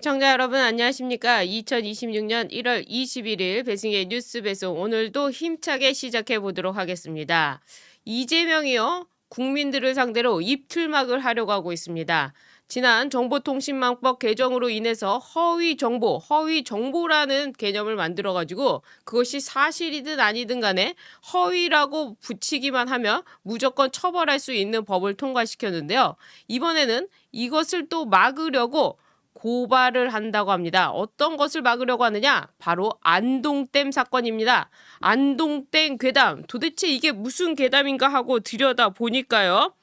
시청자 여러분 안녕하십니까? 2026년 1월 21일 배승의 뉴스 배송 오늘도 힘차게 시작해 보도록 하겠습니다. 이재명이요. 국민들을 상대로 입틀막을 하려고 하고 있습니다. 지난 정보통신망법 개정으로 인해서 허위 정보라는 개념을 만들어 가지고 그것이 사실이든 아니든 간에 허위라고 붙이기만 하면 무조건 처벌할 수 있는 법을 통과시켰는데요. 이번에는 이것을 또 막으려고 고발을 한다고 합니다. 어떤 것을 막으려고 하느냐? 바로 안동댐 사건입니다. 안동댐 괴담. 도대체 이게 무슨 괴담인가 하고 들여다 보니까요.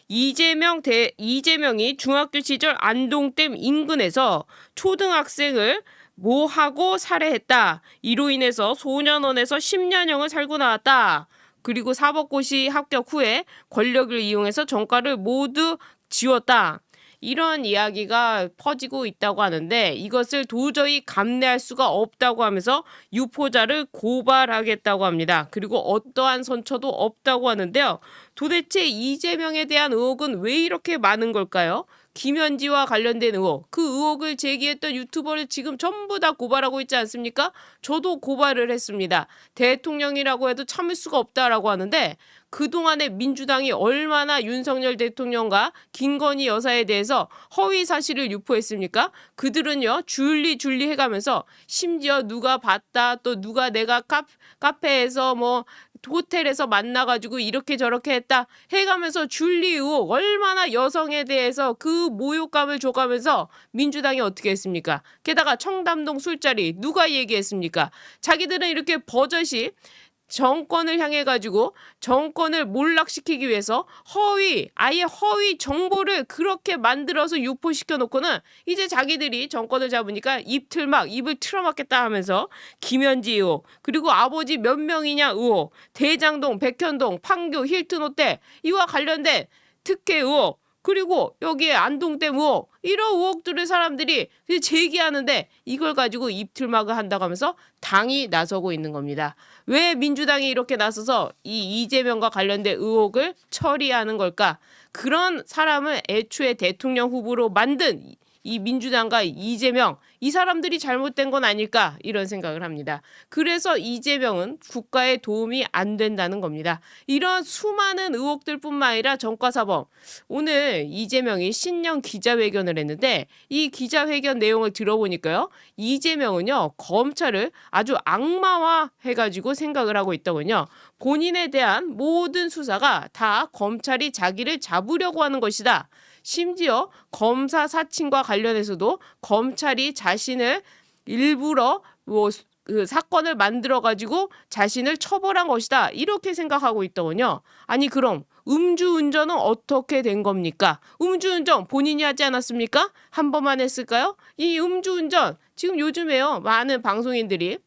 이재명이 중학교 시절 안동댐 인근에서 초등학생을 모하고 살해했다. 이로 인해서 소년원에서 10년형을 살고 나왔다. 그리고 사법고시 합격 후에 권력을 이용해서 전과를 모두 지웠다. 이런 이야기가 퍼지고 있다고 하는데 이것을 도저히 감내할 수가 없다고 하면서 유포자를 고발하겠다고 합니다. 그리고 어떠한 선처도 없다고 하는데요. 도대체 이재명에 대한 의혹은 왜 이렇게 많은 걸까요? 김현지와 관련된 의혹, 그 의혹을 제기했던 유튜버를 지금 전부 다 고발하고 있지 않습니까? 저도 고발을 했습니다. 대통령이라고 해도 참을 수가 없다라고 하는데 그동안에 민주당이 얼마나 윤석열 대통령과 김건희 여사에 대해서 허위 사실을 유포했습니까? 그들은요 줄리 해가면서 심지어 누가 봤다 또 누가 내가 카페에서 뭐 호텔에서 만나가지고 이렇게 저렇게 했다 해가면서 줄리 의혹 얼마나 여성에 대해서 그 모욕감을 줘가면서 민주당이 어떻게 했습니까? 게다가 청담동 술자리 누가 얘기했습니까? 자기들은 이렇게 버젓이 정권을 향해 가지고 정권을 몰락시키기 위해서 아예 허위 정보를 그렇게 만들어서 유포시켜 놓고는 이제 자기들이 정권을 잡으니까 입을 틀어막겠다 하면서 김현지 의혹 그리고 아버지 몇 명이냐 의혹 대장동 백현동 판교 힐튼 호텔 이와 관련된 특혜 의혹 그리고 여기에 안동댐 의혹 이런 의혹들을 사람들이 제기하는데 이걸 가지고 입틀막을 한다고 하면서 당이 나서고 있는 겁니다. 왜 민주당이 이렇게 나서서 이 이재명과 관련된 의혹을 처리하는 걸까? 그런 사람을 애초에 대통령 후보로 만든 이 민주당과 이재명 이 사람들이 잘못된 건 아닐까 이런 생각을 합니다. 그래서 이재명은 국가에 도움이 안 된다는 겁니다. 이런 수많은 의혹들뿐만 아니라 전과사범 오늘 이재명이 신년 기자회견을 했는데 이 기자회견 내용을 들어보니까요. 이재명은요 검찰을 아주 악마화해가지고 생각을 하고 있더군요. 본인에 대한 모든 수사가 다 검찰이 자기를 잡으려고 하는 것이다. 심지어 검사 사칭과 관련해서도 검찰이 자신을 일부러 그 사건을 만들어 가지고 자신을 처벌한 것이다. 이렇게 생각하고 있더군요. 아니 그럼 음주운전은 어떻게 된 겁니까? 음주운전 본인이 하지 않았습니까? 한 번만 했을까요? 이 음주운전 지금 요즘에요. 많은 방송인들이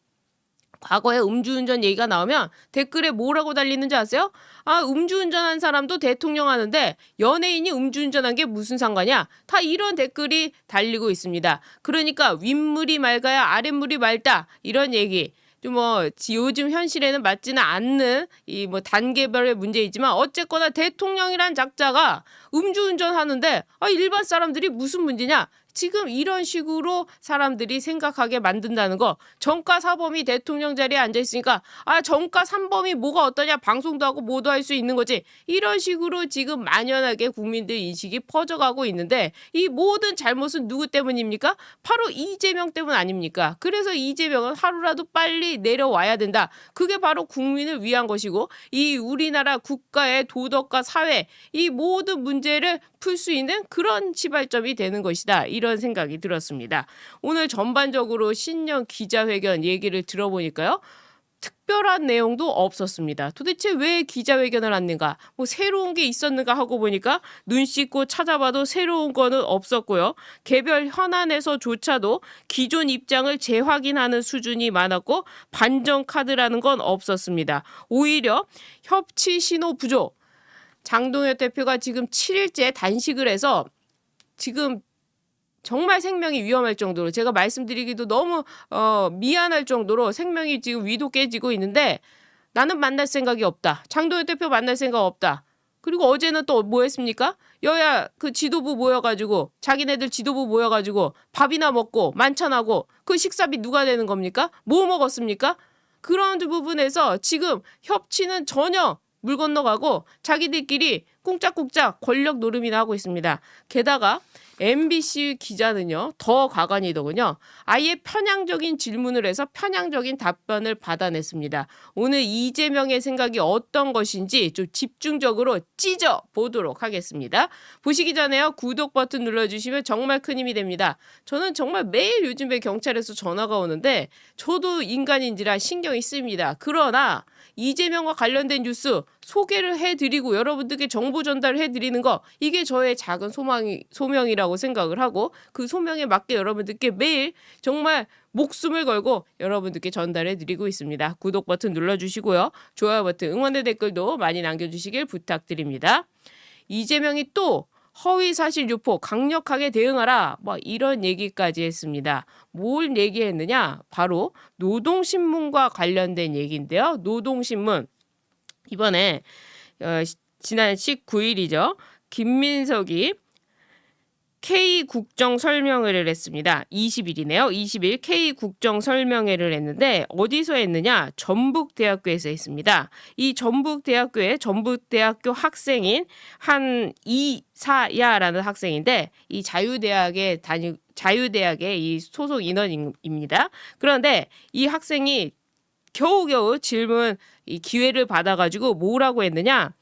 과거에 음주운전 얘기가 나오면 댓글에 뭐라고 달리는지 아세요? 아, 음주운전한 사람도 대통령 하는데 연예인이 음주운전한 게 무슨 상관이야? 다 이런 댓글이 달리고 있습니다. 그러니까 윗물이 맑아야 아랫물이 맑다 이런 얘기. 좀 요즘 현실에는 맞지는 않는 이 단계별의 문제이지만 어쨌거나 대통령이란 작자가 음주운전 하는데 일반 사람들이 무슨 문제냐? 지금 이런 식으로 사람들이 생각하게 만든다는 거. 정가 사범이 대통령 자리에 앉아 있으니까 정가 3범이 뭐가 어떠냐 방송도 하고 뭐도 할 수 있는 거지. 이런 식으로 지금 만연하게 국민들 인식이 퍼져가고 있는데 이 모든 잘못은 누구 때문입니까? 바로 이재명 때문 아닙니까? 그래서 이재명은 하루라도 빨리 내려와야 된다. 그게 바로 국민을 위한 것이고 이 우리나라 국가의 도덕과 사회 이 모든 문제를 풀 수 있는 그런 시발점이 되는 것이다. 이런 생각이 들었습니다. 오늘 전반적으로 신년 기자회견 얘기를 들어보니까요. 특별한 내용도 없었습니다. 도대체 왜 기자회견을 했는가? 새로운 게 있었는가 하고 보니까 눈 씻고 찾아봐도 새로운 거는 없었고요. 개별 현안에서조차도 기존 입장을 재확인하는 수준이 많았고 반전 카드라는 건 없었습니다. 오히려 협치 신호 부족. 장동혁 대표가 지금 7일째 단식을 해서 지금 정말 생명이 위험할 정도로 제가 말씀드리기도 너무 미안할 정도로 생명이 지금 위도 깨지고 있는데 나는 만날 생각이 없다. 장동혁 대표 만날 생각 없다. 그리고 어제는 또 뭐 했습니까? 여야 그 지도부 모여가지고 자기네들 지도부 모여가지고 밥이나 먹고 만찬하고 그 식사비 누가 내는 겁니까? 뭐 먹었습니까? 그런 부분에서 지금 협치는 전혀 물 건너가고 자기들끼리 꿍짝꿍짝 권력 노름이나 하고 있습니다. 게다가 MBC 기자는요, 더 가관이더군요. 아예 편향적인 질문을 해서 편향적인 답변을 받아냈습니다. 오늘 이재명의 생각이 어떤 것인지 좀 집중적으로 찢어 보도록 하겠습니다. 보시기 전에요, 구독 버튼 눌러주시면 정말 큰 힘이 됩니다. 저는 정말 매일 요즘에 경찰에서 전화가 오는데 저도 인간인지라 신경이 쓰입니다. 그러나 이재명과 관련된 뉴스 소개를 해드리고 여러분들께 정보 전달을 해드리는 거, 이게 저의 작은 소명이라고 생각을 하고 그 소명에 맞게 여러분들께 매일 정말 목숨을 걸고 여러분들께 전달해드리고 있습니다. 구독 버튼 눌러주시고요. 좋아요 버튼, 응원의 댓글도 많이 남겨주시길 부탁드립니다. 이재명이 또 허위사실 유포 강력하게 대응하라, 뭐 이런 얘기까지 했습니다. 뭘 얘기했느냐? 바로 노동신문과 관련된 얘기인데요. 노동신문 이번에 지난 19일이죠. 김민석이 K 국정 설명회를 했습니다. 20일이네요. 20일 K 국정 설명회를 했는데 어디서 했느냐? 전북대학교에서 했습니다. 이 전북대학교의 전북대학교 학생인 한 이사야라는 학생인데 이 자유대학의 이 소속 인원입니다. 그런데 이 학생이 겨우겨우 질문 이 기회를 받아가지고 뭐라고 했느냐?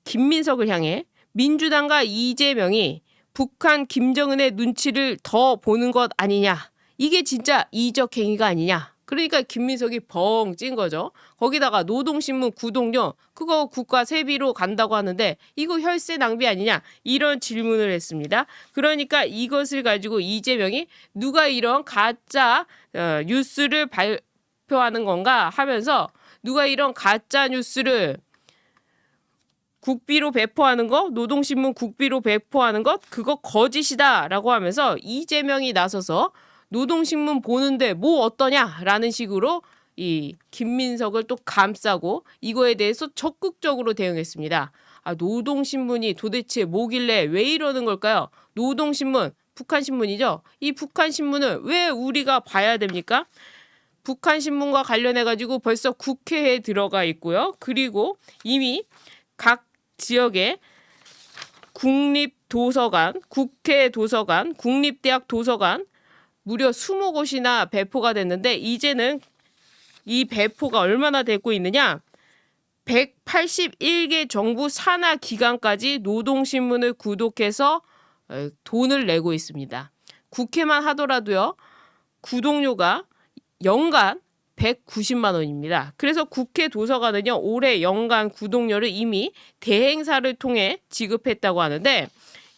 김민석을 향해 민주당과 이재명이 북한 김정은의 눈치를 더 보는 것 아니냐. 이게 진짜 이적 행위가 아니냐. 그러니까 김민석이 벙 찐 거죠. 거기다가 노동신문 구독료 그거 국가 세비로 간다고 하는데 이거 혈세 낭비 아니냐. 이런 질문을 했습니다. 그러니까 이것을 가지고 이재명이 누가 이런 가짜 뉴스를 발표하는 건가 하면서 누가 이런 가짜 뉴스를 국비로 배포하는 거, 노동신문 국비로 배포하는 것, 그거 거짓이다라고 하면서 이재명이 나서서 노동신문 보는데 뭐 어떠냐라는 식으로 이 김민석을 또 감싸고 이거에 대해서 적극적으로 대응했습니다. 노동신문이 도대체 뭐길래 왜 이러는 걸까요? 노동신문, 북한신문이죠. 이 북한신문을 왜 우리가 봐야 됩니까? 북한신문과 관련해가지고 벌써 국회에 들어가 있고요. 그리고 이미 각 지역의 국립도서관, 국회 도서관, 국립대학 도서관 무려 20곳이나 배포가 됐는데 이제는 이 배포가 얼마나 되고 있느냐? 181개 정부 산하 기관까지 노동신문을 구독해서 돈을 내고 있습니다. 국회만 하더라도요. 구독료가 연간 190만 원입니다. 그래서 국회 도서관은요, 올해 연간 구독료를 이미 대행사를 통해 지급했다고 하는데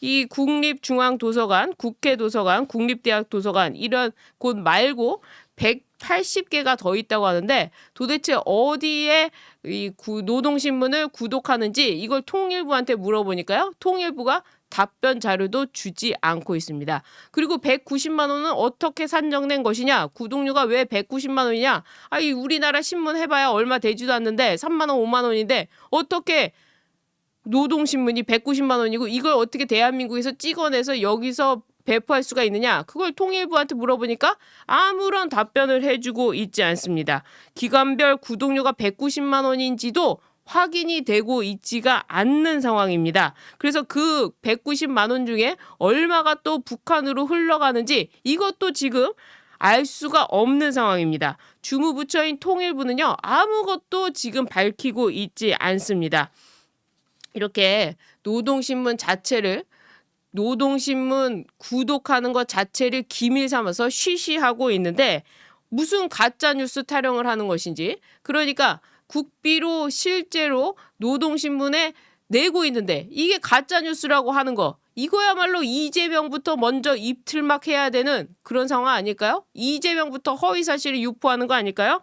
이 국립중앙도서관, 국회도서관, 국립대학도서관 이런 곳 말고 180개가 더 있다고 하는데 도대체 어디에 이 노동신문을 구독하는지 이걸 통일부한테 물어보니까요. 통일부가 답변 자료도 주지 않고 있습니다. 그리고 190만 원은 어떻게 산정된 것이냐? 구독료가 왜 190만 원이냐? 이 우리나라 신문 해봐야 얼마 되지도 않는데 3만 원, 5만 원인데 어떻게 노동신문이 190만 원이고 이걸 어떻게 대한민국에서 찍어내서 여기서 배포할 수가 있느냐? 그걸 통일부한테 물어보니까 아무런 답변을 해주고 있지 않습니다. 기관별 구독료가 190만 원인지도 확인이 되고 있지가 않는 상황입니다. 그래서 그 190만 원 중에 얼마가 또 북한으로 흘러가는지 이것도 지금 알 수가 없는 상황입니다. 주무부처인 통일부는요, 아무것도 지금 밝히고 있지 않습니다. 이렇게 노동신문 구독하는 것 자체를 기밀 삼아서 쉬쉬하고 있는데 무슨 가짜뉴스 타령을 하는 것인지, 그러니까 국비로 실제로 노동신문에 내고 있는데 이게 가짜뉴스라고 하는 거, 이거야말로 이재명부터 먼저 입틀막 해야 되는 그런 상황 아닐까요? 이재명부터 허위사실을 유포하는 거 아닐까요?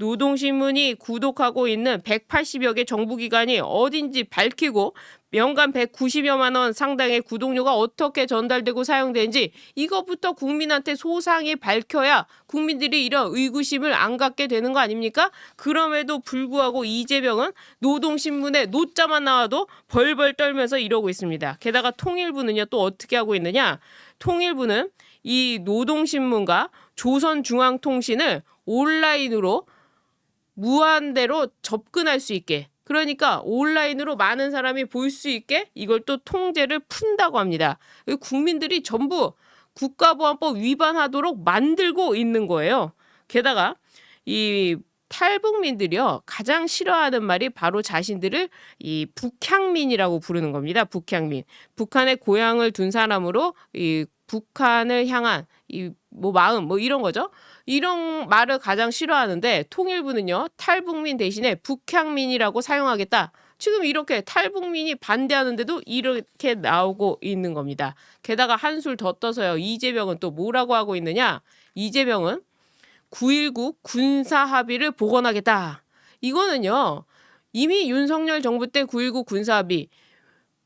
노동신문이 구독하고 있는 180여 개 정부기관이 어딘지 밝히고 연간 190여만 원 상당의 구독료가 어떻게 전달되고 사용되는지 이것부터 국민한테 소상히 밝혀야 국민들이 이런 의구심을 안 갖게 되는 거 아닙니까? 그럼에도 불구하고 이재명은 노동신문에 노자만 나와도 벌벌 떨면서 이러고 있습니다. 게다가 통일부는요 또 어떻게 하고 있느냐? 통일부는 이 노동신문과 조선중앙통신을 온라인으로 무한대로 접근할 수 있게, 그러니까 온라인으로 많은 사람이 볼 수 있게 이걸 또 통제를 푼다고 합니다. 국민들이 전부 국가보안법 위반하도록 만들고 있는 거예요. 게다가 이 탈북민들이요 가장 싫어하는 말이 바로 자신들을 이 북향민이라고 부르는 겁니다. 북향민. 북한에 고향을 둔 사람으로 이 북한을 향한 이 뭐 마음 뭐 이런 거죠. 이런 말을 가장 싫어하는데 통일부는요 탈북민 대신에 북향민이라고 사용하겠다. 지금 이렇게 탈북민이 반대하는데도 이렇게 나오고 있는 겁니다. 게다가 한술 더 떠서요. 이재명은 또 뭐라고 하고 있느냐? 이재명은 9.19 군사 합의를 복원하겠다. 이거는요. 이미 윤석열 정부 때 9.19 군사 합의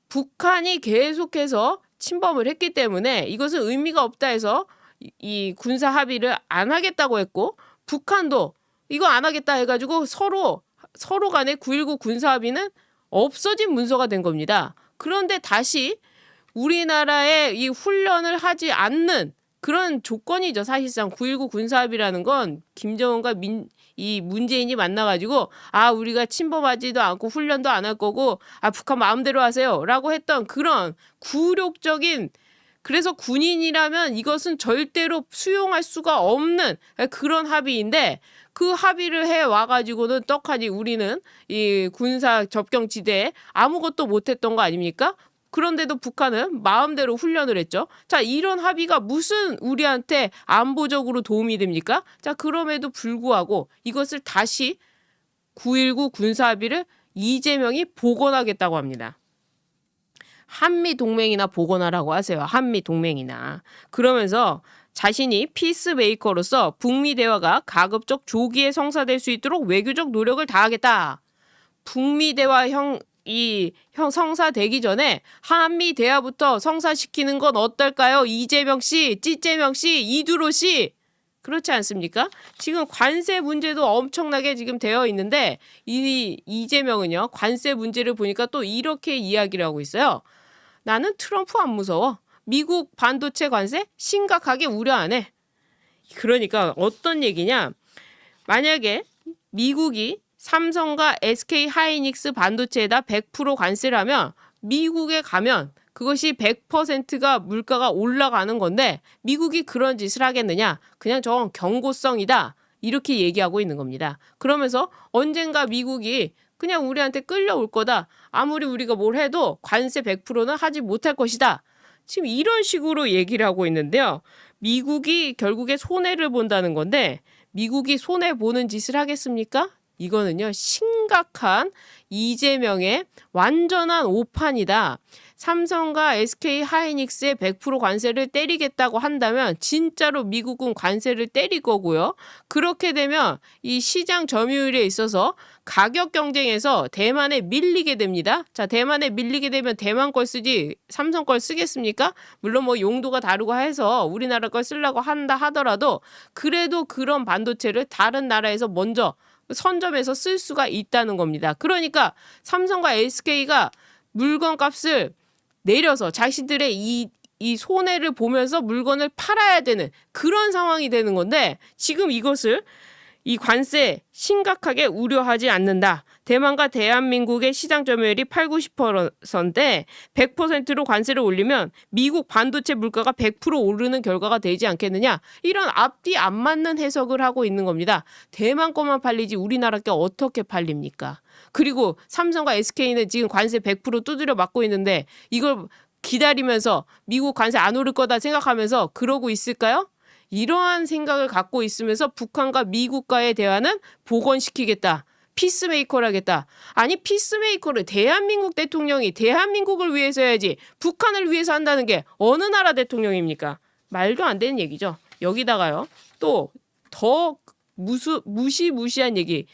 북한이 계속해서 침범을 했기 때문에 이것은 의미가 없다 해서 이 군사 합의를 안 하겠다고 했고 북한도 이거 안 하겠다 해가지고 서로 간에 9.19 군사 합의는 없어진 문서가 된 겁니다. 그런데 다시 우리나라에 이 훈련을 하지 않는 그런 조건이죠. 사실상 9.19 군사합의라는 건 김정은과 이 문재인이 만나가지고 우리가 침범하지도 않고 훈련도 안 할 거고 북한 마음대로 하세요 라고 했던 그런 굴욕적인, 그래서 군인이라면 이것은 절대로 수용할 수가 없는 그런 합의인데 그 합의를 해 와가지고는 떡하니 우리는 이 군사 접경지대에 아무것도 못했던 거 아닙니까? 그런데도 북한은 마음대로 훈련을 했죠. 자, 이런 합의가 무슨 우리한테 안보적으로 도움이 됩니까? 자, 그럼에도 불구하고 이것을 다시 9.19 군사합의를 이재명이 복원하겠다고 합니다. 한미동맹이나 복원하라고 하세요. 한미동맹이나. 그러면서 자신이 피스메이커로서 북미 대화가 가급적 조기에 성사될 수 있도록 외교적 노력을 다하겠다. 북미 대화 성사되기 전에 한미 대화부터 성사시키는 건 어떨까요? 이재명 씨, 찌재명 씨, 이두로 씨. 그렇지 않습니까? 지금 관세 문제도 엄청나게 지금 되어 있는데 이재명은요. 관세 문제를 보니까 또 이렇게 이야기를 하고 있어요. 나는 트럼프 안 무서워. 미국 반도체 관세 심각하게 우려 안 해. 그러니까 어떤 얘기냐? 만약에 미국이 삼성과 SK 하이닉스 반도체에다 100% 관세를 하면 미국에 가면 그것이 100%가 물가가 올라가는 건데 미국이 그런 짓을 하겠느냐? 그냥 저건 경고성이다. 이렇게 얘기하고 있는 겁니다. 그러면서 언젠가 미국이 그냥 우리한테 끌려올 거다. 아무리 우리가 뭘 해도 관세 100%는 하지 못할 것이다. 지금 이런 식으로 얘기를 하고 있는데요. 미국이 결국에 손해를 본다는 건데 미국이 손해보는 짓을 하겠습니까? 이거는요. 심각한 이재명의 완전한 오판이다. 삼성과 SK 하이닉스의 100% 관세를 때리겠다고 한다면 진짜로 미국은 관세를 때릴 거고요. 그렇게 되면 이 시장 점유율에 있어서 가격 경쟁에서 대만에 밀리게 됩니다. 자, 대만에 밀리게 되면 대만 걸 쓰지 삼성 걸 쓰겠습니까? 물론 뭐 용도가 다르고 해서 우리나라 걸 쓰려고 한다 하더라도 그래도 그런 반도체를 다른 나라에서 먼저 선점해서 쓸 수가 있다는 겁니다. 그러니까 삼성과 SK가 물건 값을 내려서 자신들의 이 손해를 보면서 물건을 팔아야 되는 그런 상황이 되는 건데 지금 이것을 이 관세 심각하게 우려하지 않는다. 대만과 대한민국의 시장 점유율이 80~90%인데 100%로 관세를 올리면 미국 반도체 물가가 100% 오르는 결과가 되지 않겠느냐. 이런 앞뒤 안 맞는 해석을 하고 있는 겁니다. 대만 거만 팔리지 우리나라 게 어떻게 팔립니까? 그리고 삼성과 SK는 지금 관세 100% 두드려 맞고 있는데 이걸 기다리면서 미국 관세 안 오를 거다 생각하면서 그러고 있을까요? 이러한 생각을 갖고 있으면서 북한과 미국과의 대화는 복원시키겠다. 피스메이커를 하겠다. 아니 피스메이커를 대한민국 대통령이 대한민국을 위해서 해야지 북한을 위해서 한다는 게 어느 나라 대통령입니까? 말도 안 되는 얘기죠. 여기다가요. 또 더 무시무시한 얘기.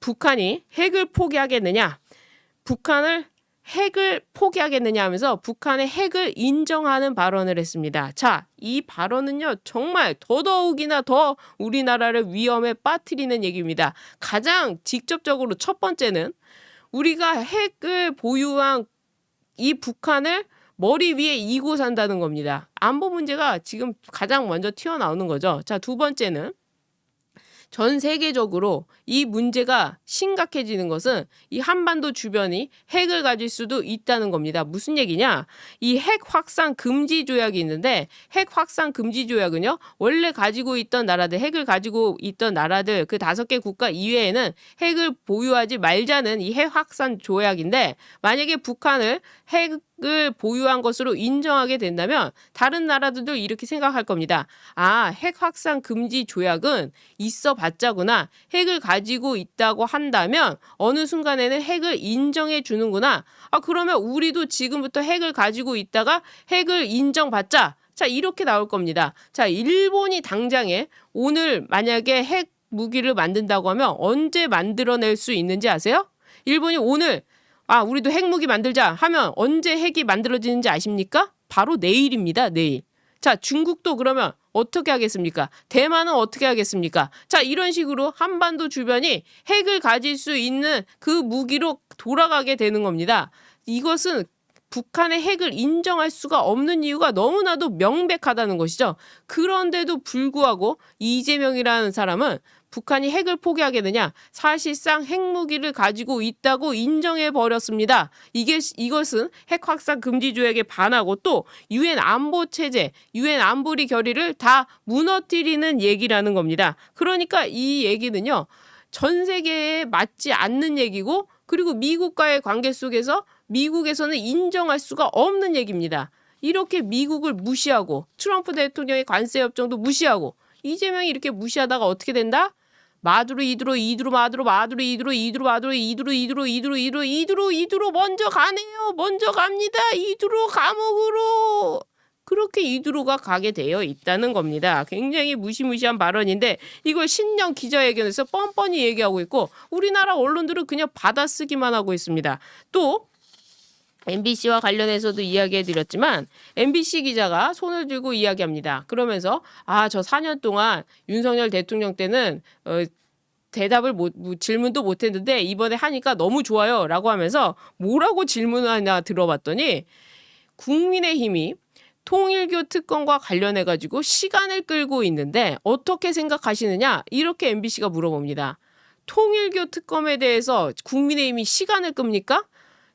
북한이 핵을 포기하겠느냐? 핵을 포기하겠느냐 하면서 북한의 핵을 인정하는 발언을 했습니다. 자, 이 발언은요, 정말 더더욱이나 더 우리나라를 위험에 빠뜨리는 얘기입니다. 가장 직접적으로 첫 번째는 우리가 핵을 보유한 이 북한을 머리 위에 이고 산다는 겁니다. 안보 문제가 지금 가장 먼저 튀어나오는 거죠. 자, 두 번째는 전 세계적으로 이 문제가 심각해지는 것은 이 한반도 주변이 핵을 가질 수도 있다는 겁니다. 무슨 얘기냐? 이 핵 확산 금지 조약이 있는데 핵 확산 금지 조약은요. 원래 가지고 있던 나라들, 핵을 가지고 있던 나라들 그 5개 국가 이외에는 핵을 보유하지 말자는 이 핵 확산 조약인데 만약에 북한을 핵을 보유한 것으로 인정하게 된다면 다른 나라들도 이렇게 생각할 겁니다. 아, 핵 확산 금지 조약은 있어 봤자구나. 핵을 가지고 있다고 한다면 어느 순간에는 핵을 인정해 주는구나. 아, 그러면 우리도 지금부터 핵을 가지고 있다가 핵을 인정받자. 자, 이렇게 나올 겁니다. 자, 일본이 당장에 오늘 만약에 핵 무기를 만든다고 하면 언제 만들어낼 수 있는지 아세요? 일본이 오늘 우리도 핵무기 만들자 하면 언제 핵이 만들어지는지 아십니까? 바로 내일입니다. 내일. 자, 중국도 그러면 어떻게 하겠습니까? 대만은 어떻게 하겠습니까? 자, 이런 식으로 한반도 주변이 핵을 가질 수 있는 그 무기로 돌아가게 되는 겁니다. 이것은 북한의 핵을 인정할 수가 없는 이유가 너무나도 명백하다는 것이죠. 그런데도 불구하고 이재명이라는 사람은 북한이 핵을 포기하겠느냐? 사실상 핵무기를 가지고 있다고 인정해 버렸습니다. 이것은 핵 확산 금지 조약에 반하고 또 유엔 안보 체제, 유엔 안보리 결의를 다 무너뜨리는 얘기라는 겁니다. 그러니까 이 얘기는요. 전 세계에 맞지 않는 얘기고 그리고 미국과의 관계 속에서 미국에서는 인정할 수가 없는 얘기입니다. 이렇게 미국을 무시하고 트럼프 대통령의 관세 협정도 무시하고 이재명이 이렇게 무시하다가 어떻게 된다? 마두로 이두로 마두로 이두로 먼저 가네요. 먼저 갑니다. 이두로 감옥으로. 그렇게 이두로가 가게 되어 있다는 겁니다. 굉장히 무시무시한 발언인데 이걸 신년 기자회견에서 뻔뻔히 얘기하고 있고 우리나라 언론들은 그냥 받아쓰기만 하고 있습니다. 또 MBC와 관련해서도 이야기해드렸지만 MBC 기자가 손을 들고 이야기합니다. 그러면서 저 4년 동안 윤석열 대통령 때는 대답을 질문도 못했는데 이번에 하니까 너무 좋아요 라고 하면서 뭐라고 질문하냐 들어봤더니 국민의힘이 통일교 특검과 관련해가지고 시간을 끌고 있는데 어떻게 생각하시느냐 이렇게 MBC가 물어봅니다. 통일교 특검에 대해서 국민의힘이 시간을 끕니까?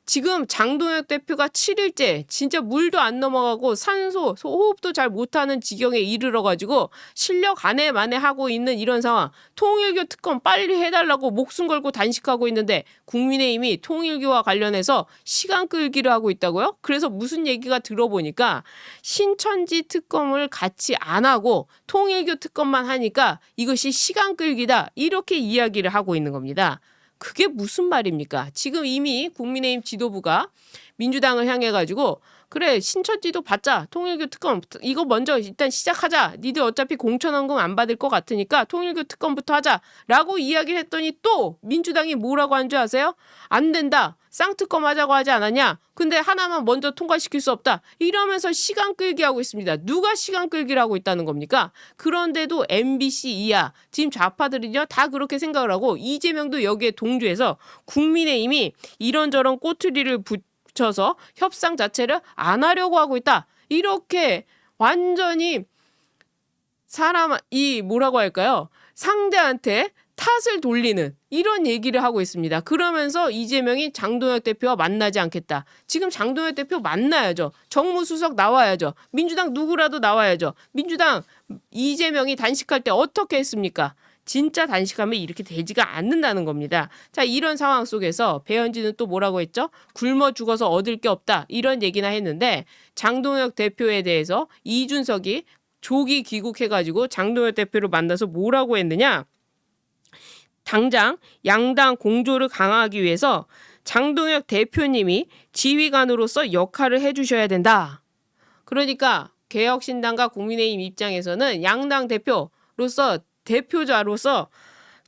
지금 장동혁 대표가 7일째 진짜 물도 안 넘어가고 산소, 호흡도 잘 못하는 지경에 이르러가지고 실력 안에 만에 하고 있는 이런 상황. 통일교 특검 빨리 해달라고 목숨 걸고 단식하고 있는데 국민의힘이 통일교와 관련해서 시간 끌기를 하고 있다고요? 그래서 무슨 얘기가 들어보니까 신천지 특검을 같이 안 하고 통일교 특검만 하니까 이것이 시간 끌기다. 이렇게 이야기를 하고 있는 겁니다. 그게 무슨 말입니까? 지금 이미 국민의힘 지도부가 민주당을 향해 가지고 그래 신천지도 받자. 통일교 특검 이거 먼저 일단 시작하자. 니들 어차피 공천원금 안 받을 것 같으니까 통일교 특검부터 하자라고 이야기를 했더니 또 민주당이 뭐라고 한 줄 아세요? 안 된다. 쌍특검 하자고 하지 않았냐? 근데 하나만 먼저 통과시킬 수 없다. 이러면서 시간 끌기 하고 있습니다. 누가 시간 끌기를 하고 있다는 겁니까? 그런데도 MBC 이하 지금 좌파들이요 다 그렇게 생각을 하고 이재명도 여기에 동조해서 국민의힘이 이런저런 꼬투리를 붙여서 협상 자체를 안 하려고 하고 있다. 이렇게 완전히 뭐라고 할까요? 상대한테 탓을 돌리는 이런 얘기를 하고 있습니다. 그러면서 이재명이 장동혁 대표와 만나지 않겠다. 지금 장동혁 대표 만나야죠. 정무수석 나와야죠. 민주당 누구라도 나와야죠. 민주당 이재명이 단식할 때 어떻게 했습니까? 진짜 단식하면 이렇게 되지가 않는다는 겁니다. 자, 이런 상황 속에서 배현진은 또 뭐라고 했죠? 굶어 죽어서 얻을 게 없다. 이런 얘기나 했는데 장동혁 대표에 대해서 이준석이 조기 귀국해가지고 장동혁 대표를 만나서 뭐라고 했느냐? 당장 양당 공조를 강화하기 위해서 장동혁 대표님이 지휘관으로서 역할을 해주셔야 된다. 그러니까 개혁신당과 국민의힘 입장에서는 양당 대표로서 대표자로서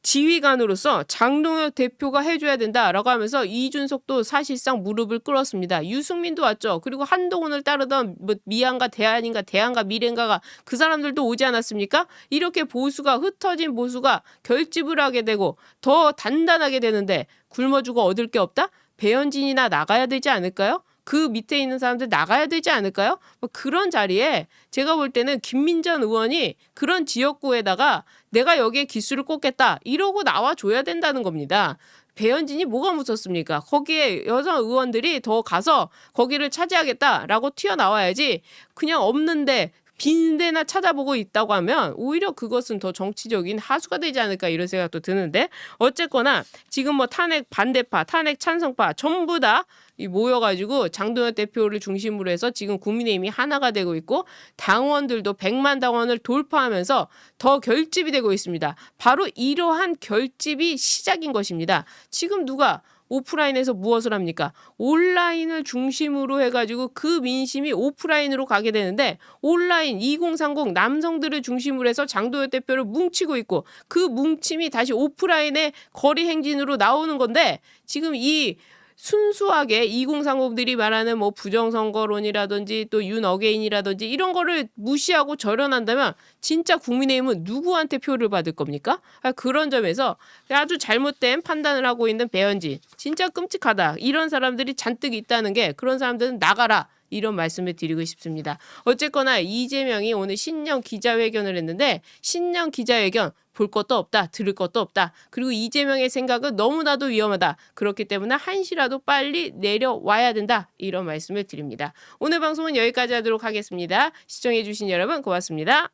지휘관으로서 장동혁 대표가 해줘야 된다라고 하면서 이준석도 사실상 무릎을 꿇었습니다. 유승민도 왔죠. 그리고 한동훈을 따르던 뭐 미안가 대안가 미래인가가 그 사람들도 오지 않았습니까? 이렇게 보수가 흩어진 보수가 결집을 하게 되고 더 단단하게 되는데 굶어주고 얻을 게 없다? 배현진이나 나가야 되지 않을까요? 그 밑에 있는 사람들 나가야 되지 않을까요? 뭐 그런 자리에 제가 볼 때는 김민전 의원이 그런 지역구에다가 내가 여기에 기수를 꽂겠다 이러고 나와줘야 된다는 겁니다. 배현진이 뭐가 무섭습니까? 거기에 여성 의원들이 더 가서 거기를 차지하겠다라고 튀어나와야지 그냥 없는데 빈 데나 찾아보고 있다고 하면 오히려 그것은 더 정치적인 하수가 되지 않을까 이런 생각도 드는데 어쨌거나 지금 뭐 탄핵 반대파, 탄핵 찬성파 전부 다 모여가지고 장동혁 대표를 중심으로 해서 지금 국민의힘이 하나가 되고 있고 당원들도 100만 당원을 돌파하면서 더 결집이 되고 있습니다. 바로 이러한 결집이 시작인 것입니다. 지금 누가 오프라인에서 무엇을 합니까? 온라인을 중심으로 해가지고 그 민심이 오프라인으로 가게 되는데 온라인 2030 남성들을 중심으로 해서 장동혁 대표를 뭉치고 있고 그 뭉침이 다시 오프라인의 거리 행진으로 나오는 건데 지금 이 순수하게 2030들이 말하는 뭐 부정선거론이라든지 또 윤어게인이라든지 이런 거를 무시하고 절연한다면 진짜 국민의힘은 누구한테 표를 받을 겁니까? 그런 점에서 아주 잘못된 판단을 하고 있는 배현진 진짜 끔찍하다. 이런 사람들이 잔뜩 있다는 게 그런 사람들은 나가라. 이런 말씀을 드리고 싶습니다. 어쨌거나 이재명이 오늘 신년 기자회견을 했는데 신년 기자회견 볼 것도 없다. 들을 것도 없다. 그리고 이재명의 생각은 너무나도 위험하다. 그렇기 때문에 한시라도 빨리 내려와야 된다. 이런 말씀을 드립니다. 오늘 방송은 여기까지 하도록 하겠습니다. 시청해주신 여러분 고맙습니다.